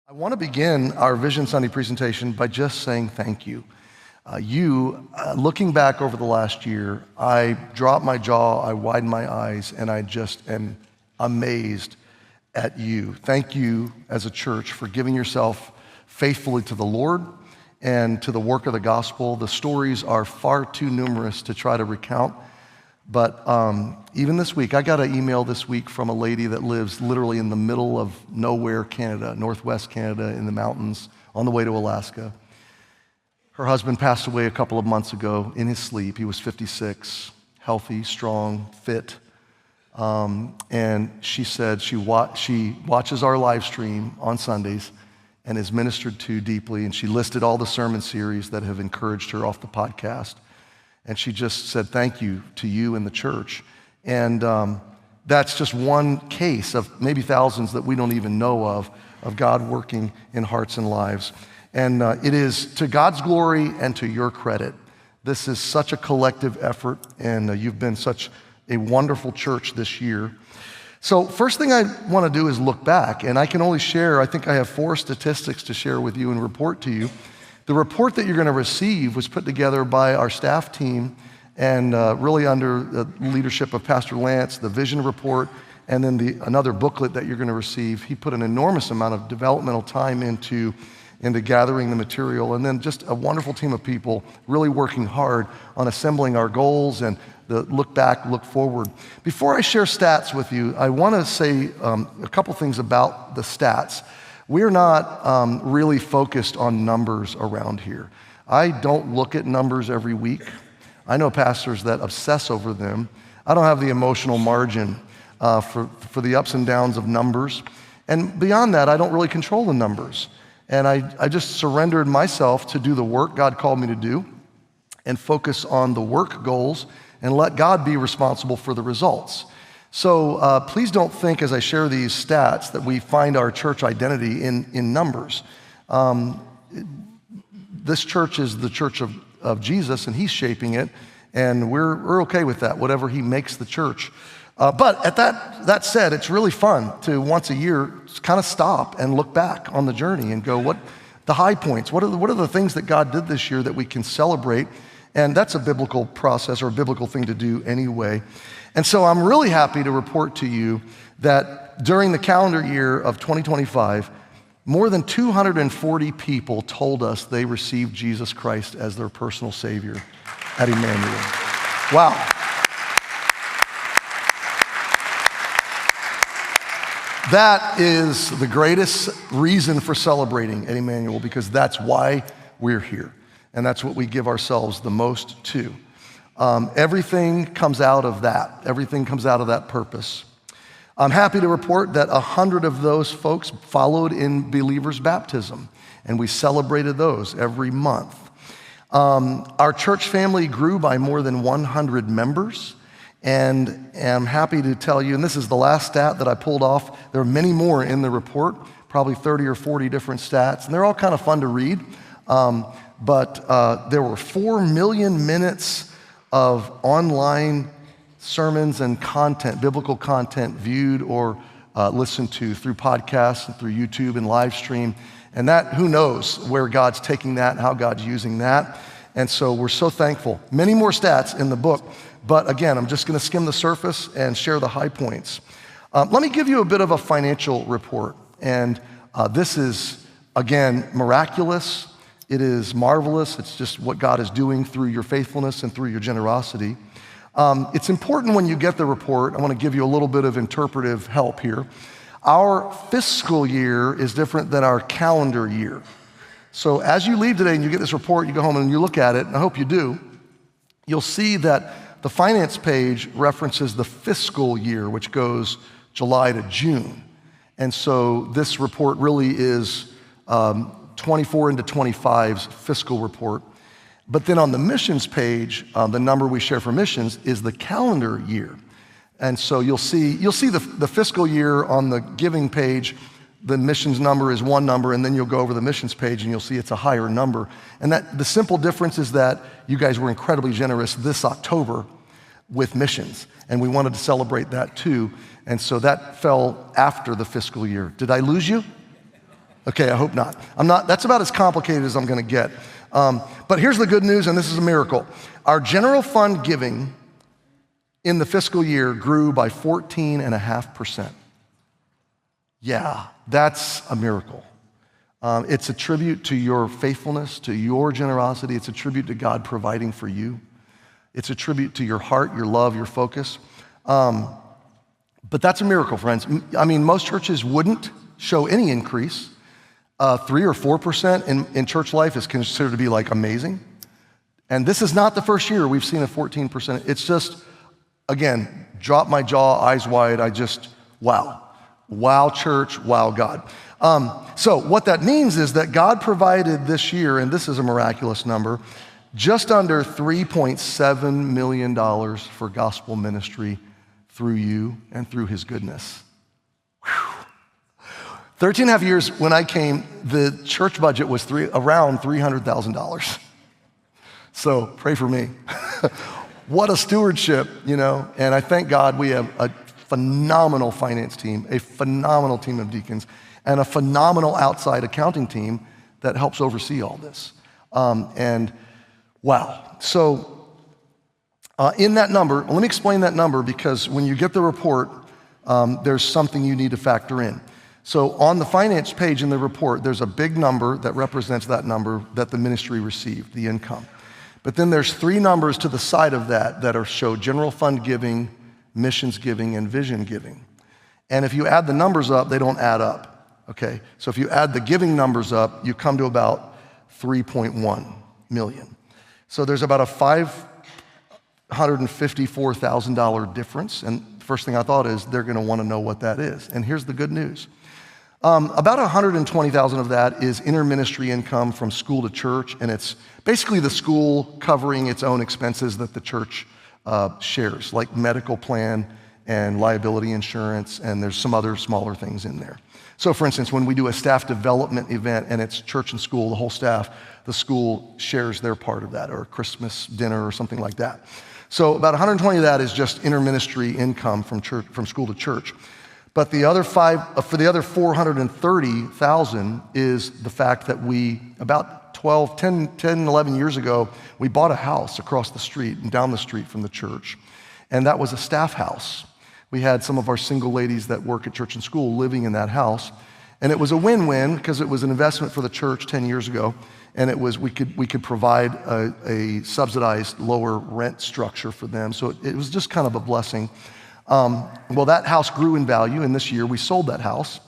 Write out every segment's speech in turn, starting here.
I want to begin our Vision Sunday presentation by just saying thank you. Looking back over the last year, I dropped my jaw, I widened my eyes, and I just am amazed at you. Thank you as a church for giving yourself faithfully to the Lord and to the work of the gospel. The stories are far too numerous to try to recount. But even this week, I got an email this week from a lady that lives literally in the middle of nowhere, Canada, northwest Canada, in the mountains, on the way to Alaska. Her husband passed away a couple of months ago in his sleep. He was 56, healthy, strong, fit. And she said she watches our live stream on Sundays and is ministered to deeply. And she listed all the sermon series that have encouraged her off the podcast. And she just said thank you to you and the church. And that's just one case of maybe thousands that we don't even know of God working in hearts and lives. And it is to God's glory and to your credit. This is such a collective effort, and you've been such a wonderful church this year. So first thing I want to do is look back, and I can only share, I think I have 4 statistics to share with you and report to you. The report that you're going to receive was put together by our staff team and really under the leadership of Pastor Lance, the vision report, and then another booklet that you're going to receive. He put an enormous amount of developmental time into gathering the material, and then just a wonderful team of people really working hard on assembling our goals and the look back, look forward. Before I share stats with you, I want to say a couple things about the stats. We're not really focused on numbers around here. I don't look at numbers every week. I know pastors that obsess over them. I don't have the emotional margin for the ups and downs of numbers. And beyond that, I don't really control the numbers. And I just surrendered myself to do the work God called me to do and focus on the work goals and let God be responsible for the results. So please don't think as I share these stats that we find our church identity in numbers. This church is the church of Jesus, and he's shaping it, and we're okay with that, whatever he makes the church. But at that said, it's really fun to once a year kind of stop and look back on the journey and go, what the high points, what are the things that God did this year that we can celebrate? And that's a biblical process or a biblical thing to do anyway. And so I'm really happy to report to you that during the calendar year of 2025, more than 240 people told us they received Jesus Christ as their personal Savior at Emmanuel. Wow. That is the greatest reason for celebrating at Emmanuel, because that's why we're here. And that's what we give ourselves the most to. Everything comes out of that. Everything comes out of that purpose. I'm happy to report that 100 of those folks followed in believers' baptism, and we celebrated those every month. Our church family grew by more than 100 members, and I'm happy to tell you, and this is the last stat that I pulled off. There are many more in the report, probably 30 or 40 different stats, and they're all kind of fun to read. But there were 4 million minutes of online sermons and content, biblical content, viewed or listened to through podcasts and through YouTube and live stream. And that, who knows where God's taking that and how God's using that. And so we're so thankful. Many more stats in the book, but again, I'm just going to skim the surface and share the high points. Let me give you a bit of a financial report. And this is, again, miraculous. It is marvelous. It's just what God is doing through your faithfulness and through your generosity. It's important when you get the report. I want to give you a little bit of interpretive help here. Our fiscal year is different than our calendar year. So as you leave today and you get this report, you go home and you look at it, and I hope you do, you'll see that the finance page references the fiscal year, which goes July to June. And so this report really is 24 into 25's fiscal report. But then on the missions page, the number we share for missions is the calendar year. And so you'll see the fiscal year on the giving page. The missions number is one number, and then you'll go over the missions page and you'll see it's a higher number. And that the simple difference is that you guys were incredibly generous this October with missions, and we wanted to celebrate that too. And so that fell after the fiscal year. Did I lose you? Okay, I hope not. That's about as complicated as I'm gonna get. But here's the good news, and this is a miracle. Our general fund giving in the fiscal year grew by 14.5%. Yeah, that's a miracle. It's a tribute to your faithfulness, to your generosity. It's a tribute to God providing for you. It's a tribute to your heart, your love, your focus. But that's a miracle, friends. I mean, most churches wouldn't show any increase. 3 or 4% in church life is considered to be like amazing. And this is not the first year we've seen a 14%. It's just, again, drop my jaw, eyes wide. Wow. Wow, church, wow, God. So what that means is that God provided this year, and this is a miraculous number, just under $3.7 million for gospel ministry through you and through his goodness. Whew. 13 and a half years when I came, the church budget was around $300,000. So pray for me. What a stewardship, you know? And I thank God we have a phenomenal finance team, a phenomenal team of deacons, and a phenomenal outside accounting team that helps oversee all this. And wow. So in that number, let me explain that number, because when you get the report, there's something you need to factor in. So on the finance page in the report, there's a big number that represents that number that the ministry received, the income. But then there's 3 numbers to the side of that show general fund giving, missions giving, and vision giving. And if you add the numbers up, they don't add up, okay? So if you add the giving numbers up, you come to about 3.1 million. So there's about a $554,000 difference. And the first thing I thought is they're gonna wanna know what that is. And here's the good news. About 120,000 of that is inter-ministry income from school to church, and it's basically the school covering its own expenses that the church shares, like medical plan and liability insurance, and there's some other smaller things in there. So for instance, when we do a staff development event and it's church and school, the whole staff, the school shares their part of that, or a Christmas dinner or something like that. So about 120 of that is just inter-ministry income from school to church. But the other for the other 430,000 is the fact that we, about 10, 11 years ago, we bought a house across the street and down the street from the church. And that was a staff house. We had some of our single ladies that work at church and school living in that house. And it was a win-win because it was an investment for the church 10 years ago. And it was, we could provide a subsidized lower rent structure for them. So it was just kind of a blessing. Well, that house grew in value, and this year we sold that house,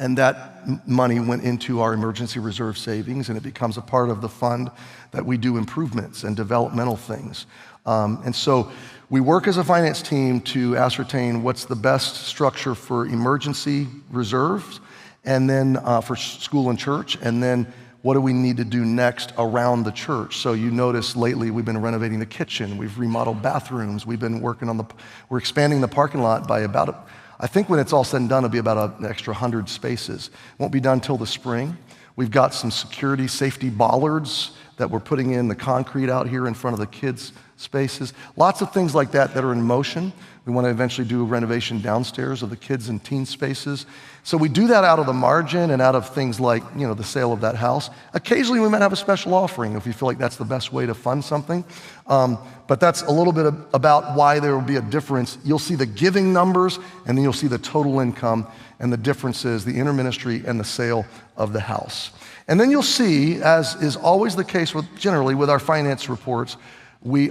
and that money went into our emergency reserve savings, and it becomes a part of the fund that we do improvements and developmental things. And so we work as a finance team to ascertain what's the best structure for emergency reserves, and then for school and church, and then what do we need to do next around the church? So you notice lately we've been renovating the kitchen, we've remodeled bathrooms, we've been working on we're expanding the parking lot by about, I think when it's all said and done, it'll be about an extra 100 spaces. Won't be done till the spring. We've got some safety bollards that we're putting in the concrete out here in front of the kids' spaces. Lots of things like that are in motion. We want to eventually do a renovation downstairs of the kids and teen spaces. So we do that out of the margin and out of things like, you know, the sale of that house. Occasionally we might have a special offering if we feel like that's the best way to fund something. But that's a little bit about why there will be a difference. You'll see the giving numbers, and then you'll see the total income, and the difference is the interministry and the sale of the house. And then you'll see, as is always the case generally with our finance reports,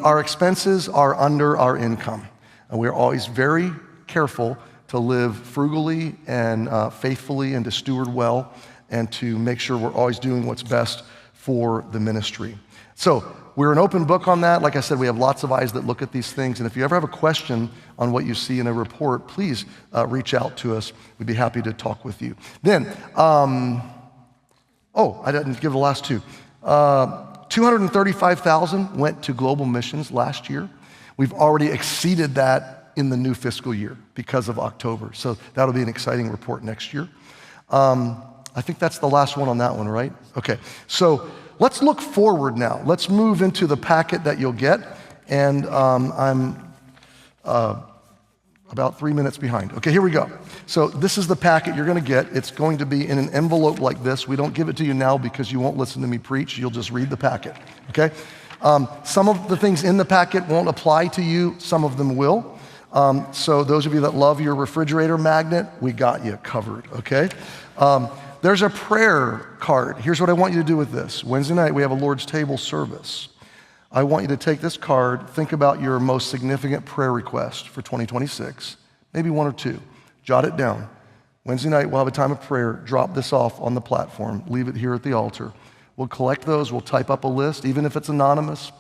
our expenses are under our income. And we're always very careful to live frugally and faithfully, and to steward well, and to make sure we're always doing what's best for the ministry. So we're an open book on that. Like I said, we have lots of eyes that look at these things. And if you ever have a question on what you see in a report, please reach out to us. We'd be happy to talk with you. Then, I didn't give the last two. 235,000 went to global missions last year. We've already exceeded that in the new fiscal year because of October. So that'll be an exciting report next year. I think that's the last one on that one, right? Okay, so let's look forward now. Let's move into the packet that you'll get. And I'm About 3 minutes behind. Okay, here we go. So this is the packet you're going to get. It's going to be in an envelope like this. We don't give it to you now because you won't listen to me preach. You'll just read the packet, okay? Some of the things in the packet won't apply to you. Some of them will. So those of you that love your refrigerator magnet, we got you covered, okay? There's a prayer card. Here's what I want you to do with this. Wednesday night, we have a Lord's Table service. I want you to take this card, think about your most significant prayer request for 2026, maybe one or two. Jot it down. Wednesday night, we'll have a time of prayer. Drop this off on the platform. Leave it here at the altar. We'll collect those. We'll type up a list, even if it's anonymous,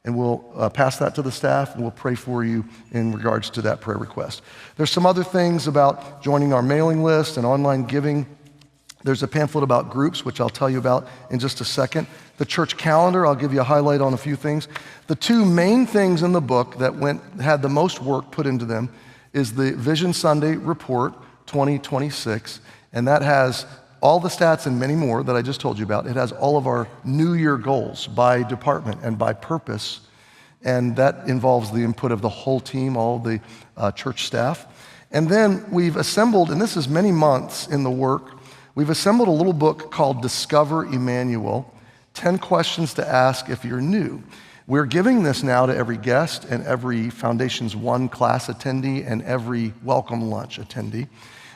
and we'll pass that to the staff, and we'll pray for you in regards to that prayer request. There's some other things about joining our mailing list and online giving. There's a pamphlet about groups, which I'll tell you about in just a second. The church calendar, I'll give you a highlight on a few things. The two main things in the book that had the most work put into them is the Vision Sunday Report 2026, and that has all the stats and many more that I just told you about. It has all of our New Year goals by department and by purpose, and that involves the input of the whole team, all the church staff. And then we've assembled, and this is many months in the work, we've assembled a little book called Discover Emmanuel, 10 questions to ask if you're new. We're giving this now to every guest and every Foundations 1 class attendee and every Welcome Lunch attendee.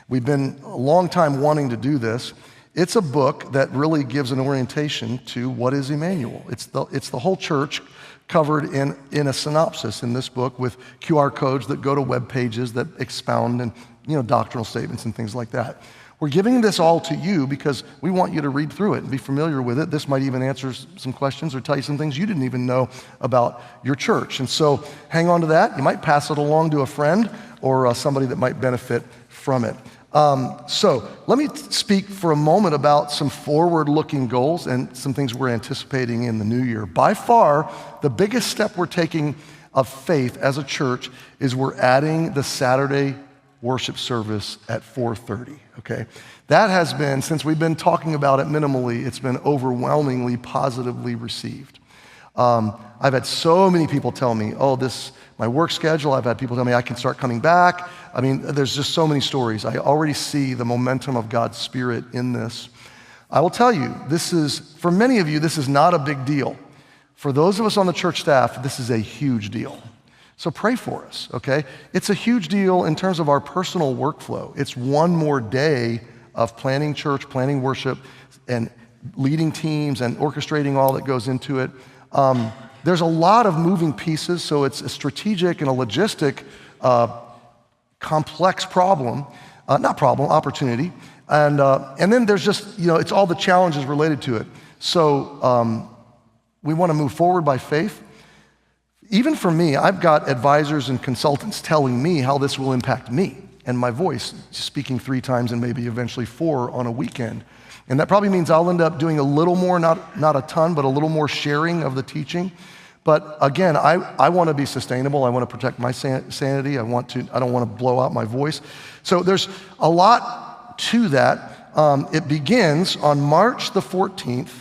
We've been a long time wanting to do this. It's a book that really gives an orientation to what is Emmanuel. It's the whole church covered in a synopsis in this book with QR codes that go to web pages that expound and doctrinal statements and things like that. We're giving this all to you because we want you to read through it and be familiar with it. This might even answer some questions or tell you some things you didn't even know about your church. And so hang on to that. You might pass it along to a friend or somebody that might benefit from it. So let me speak for a moment about some forward-looking goals and some things we're anticipating in the new year. By far, the biggest step we're taking of faith as a church is we're adding the Saturday worship service at 4:30, okay? That has been, since we've been talking about it minimally, it's been overwhelmingly positively received. I've had so many people tell me, my work schedule, I've had people tell me I can start coming back. I mean, there's just so many stories. I already see the momentum of God's Spirit in this. I will tell you, for many of you, this is not a big deal. For those of us on the church staff, this is a huge deal. So pray for us, okay? It's a huge deal in terms of our personal workflow. It's one more day of planning church, planning worship, and leading teams and orchestrating all that goes into it. There's a lot of moving pieces, so it's a strategic and a logistic complex opportunity. And then there's just, it's all the challenges related to it. So we want to move forward by faith. Even for me, I've got advisors and consultants telling me how this will impact me and my voice, speaking 3 times and maybe eventually 4 on a weekend. And that probably means I'll end up doing a little more, not a ton, but a little more sharing of the teaching. But again, I want to be sustainable. I want to protect my sanity. I don't want to blow out my voice. So there's a lot to that. It begins on March the 14th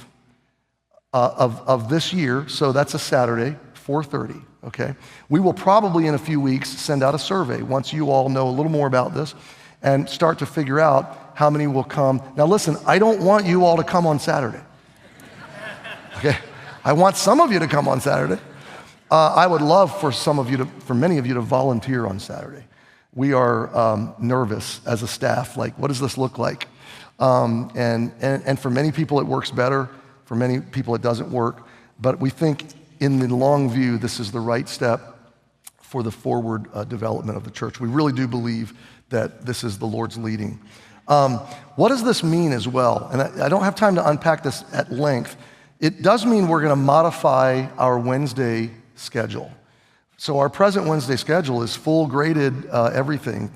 of this year. So that's a Saturday, 4:30, okay? We will probably in a few weeks send out a survey once you all know a little more about this and start to figure out how many will come. Now listen, I don't want you all to come on Saturday, okay? I want some of you to come on Saturday. I would love for many of you to volunteer on Saturday. We are nervous as a staff, like what does this look like? And for many people it works better, for many people it doesn't work, but we think in the long view, this is the right step for the forward development of the church. We really do believe that this is the Lord's leading. What does this mean as well? And I don't have time to unpack this at length. It does mean we're going to modify our Wednesday schedule. So our present Wednesday schedule is full graded everything,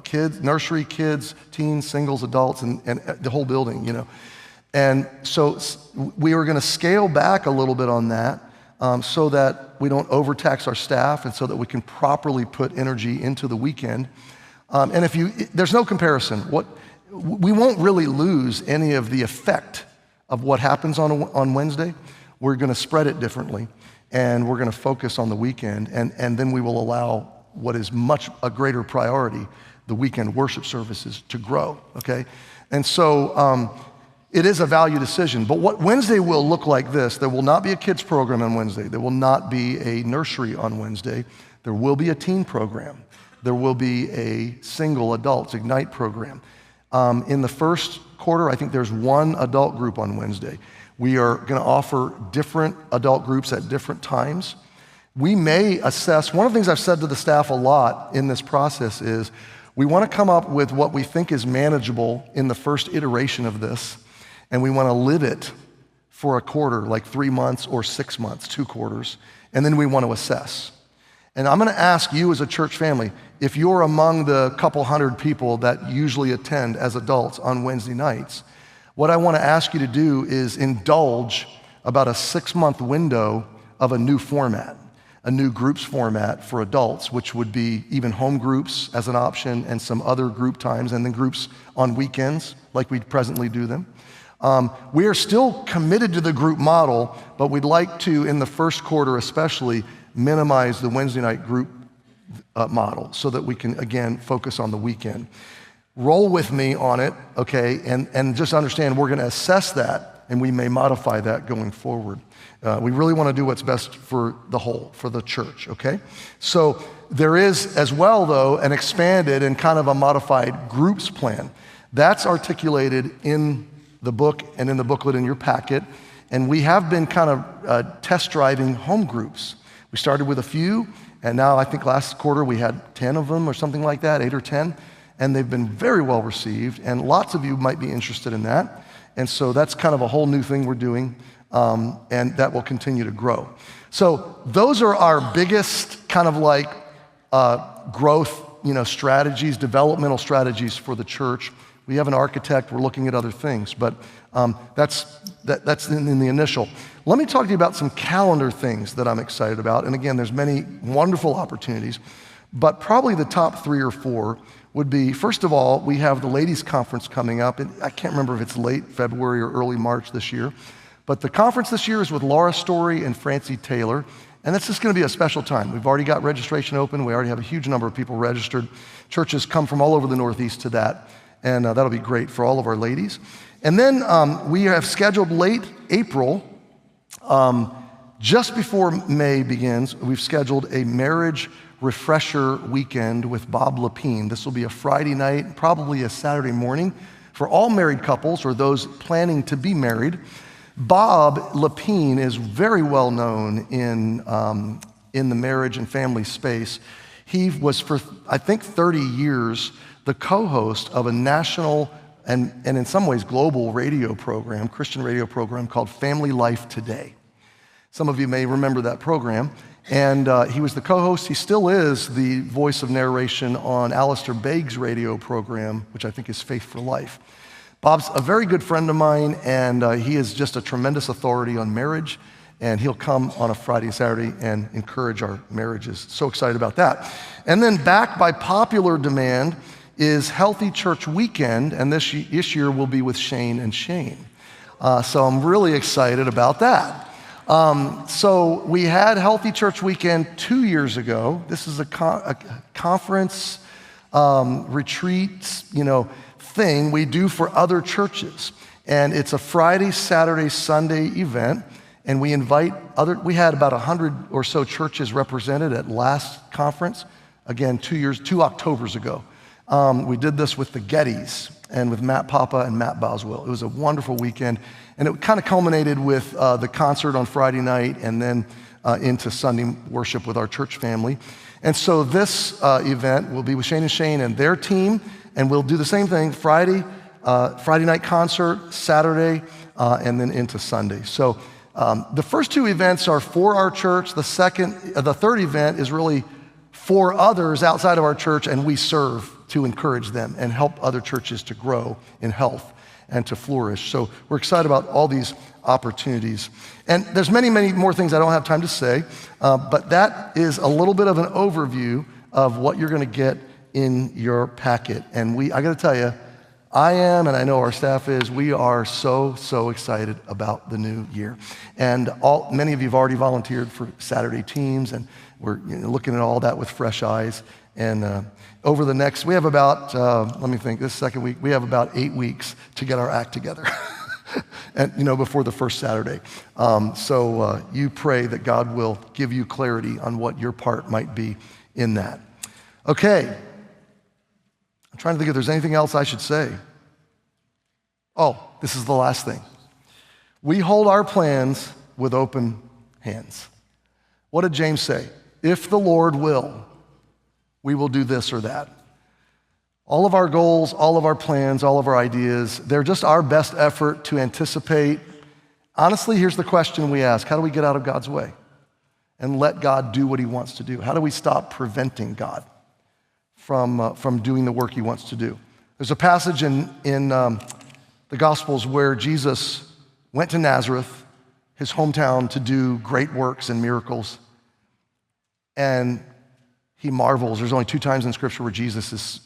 kids, nursery, kids, teens, singles, adults, and the whole building, And so we are going to scale back a little bit on that. So that we don't overtax our staff and so that we can properly put energy into the weekend. And there's no comparison. We won't really lose any of the effect of what happens on Wednesday. We're going to spread it differently, and we're going to focus on the weekend, and then we will allow what is much a greater priority, the weekend worship services, to grow, okay? And so it is a value decision. But what Wednesday will look like this: there will not be a kids program on Wednesday. There will not be a nursery on Wednesday. There will be a teen program. There will be a single adults Ignite program. In the first quarter, I think there's one adult group on Wednesday. We are going to offer different adult groups at different times. We may assess, one of the things I've said to the staff a lot in this process is we want to come up with what we think is manageable in the first iteration of this, and we want to live it for a quarter, like 3 months or 6 months, 2 quarters, and then we want to assess. And I'm going to ask you as a church family, if you're among the couple hundred people that usually attend as adults on Wednesday nights, what I want to ask you to do is indulge about a 6-month window of a new format, a new groups format for adults, which would be even home groups as an option and some other group times, and then groups on weekends like we presently do them. We are still committed to the group model, but we'd like to, in the first quarter especially, minimize the Wednesday night group model so that we can, again, focus on the weekend. Roll with me on it, okay, and just understand we're going to assess that, and we may modify that going forward. We really want to do what's best for the whole, for the church, okay? So there is as well, though, an expanded and kind of a modified groups plan. That's articulated in the book and in the booklet in your packet, and we have been kind of test driving home groups. We started with a few, and now I think last quarter we had 10 of them or something like that, 8 or 10, and they've been very well received, and lots of you might be interested in that. And so that's kind of a whole new thing we're doing, and that will continue to grow. So those are our biggest kind of like growth, strategies, developmental strategies for the church. We have an architect, we're looking at other things, but that's in the initial. Let me talk to you about some calendar things that I'm excited about. And again, there's many wonderful opportunities, but probably the top 3 or 4 would be, first of all, we have the ladies' conference coming up. And I can't remember if it's late February or early March this year, but the conference this year is with Laura Story and Francie Taylor, and it's just going to be a special time. We've already got registration open. We already have a huge number of people registered. Churches come from all over the Northeast to that, and that'll be great for all of our ladies. And then we have scheduled late April, just before May begins, we've scheduled a marriage refresher weekend with Bob Lapine. This will be a Friday night, probably a Saturday morning for all married couples or those planning to be married. Bob Lapine is very well known in the marriage and family space. He was for, I think, 30 years the co-host of a national and in some ways global radio program, Christian radio program called Family Life Today. Some of you may remember that program. And he was the co-host. He still is the voice of narration on Alistair Begg's radio program, which I think is Faith for Life. Bob's a very good friend of mine, and he is just a tremendous authority on marriage, and he'll come on a Friday and Saturday and encourage our marriages. So excited about that. And then back by popular demand is Healthy Church Weekend, and this year will be with Shane and Shane. So I'm really excited about that. So we had Healthy Church Weekend 2 years ago. This is a conference, retreat, thing we do for other churches. And it's a Friday, Saturday, Sunday event. And we invite we had about 100 or so churches represented at last conference. Again, 2 Octobers ago. We did this with the Gettys and with Matt Papa and Matt Boswell. It was a wonderful weekend. And it kind of culminated with the concert on Friday night and then into Sunday worship with our church family. And so this event will be with Shane and Shane and their team, and we'll do the same thing, Friday night concert, Saturday, and then into Sunday. So the first 2 events are for our church. The third event is really for others outside of our church, and we serve to encourage them and help other churches to grow in health and to flourish. So we're excited about all these opportunities. And there's many, many more things I don't have time to say, but that is a little bit of an overview of what you're going to get in your packet. And I got to tell you, I am, and I know our staff is, we are so excited about the new year. And many of you have already volunteered for Saturday teams, and we're looking at all that with fresh eyes. And over the next, we have about, this second week, we have about 8 weeks to get our act together. And before the first Saturday. So you pray that God will give you clarity on what your part might be in that. Okay. I'm trying to think if there's anything else I should say. Oh, this is the last thing. We hold our plans with open hands. What did James say? If the Lord will, we will do this or that. All of our goals, all of our plans, all of our ideas, they're just our best effort to anticipate. Honestly, here's the question we ask. How do we get out of God's way and let God do what he wants to do? How do we stop preventing God from doing the work he wants to do? There's a passage in the Gospels where Jesus went to Nazareth, his hometown, to do great works and miracles. And he marvels. There's only 2 times in Scripture where Jesus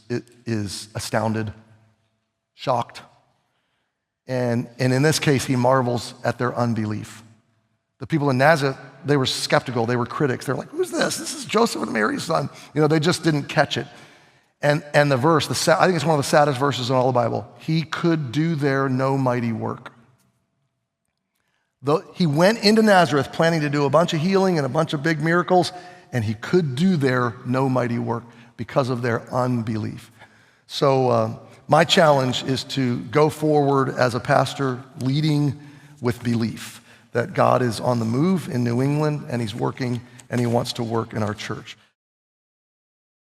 is astounded, shocked. And in this case, he marvels at their unbelief. The people in Nazareth, they were skeptical. They were critics. They're like, who's this? This is Joseph and Mary's son. They just didn't catch it. And the verse, I think it's one of the saddest verses in all the Bible. He could do there no mighty work. He went into Nazareth planning to do a bunch of healing and a bunch of big miracles, and he could do there no mighty work because of their unbelief. So my challenge is to go forward as a pastor leading with belief that God is on the move in New England, and he's working, and he wants to work in our church.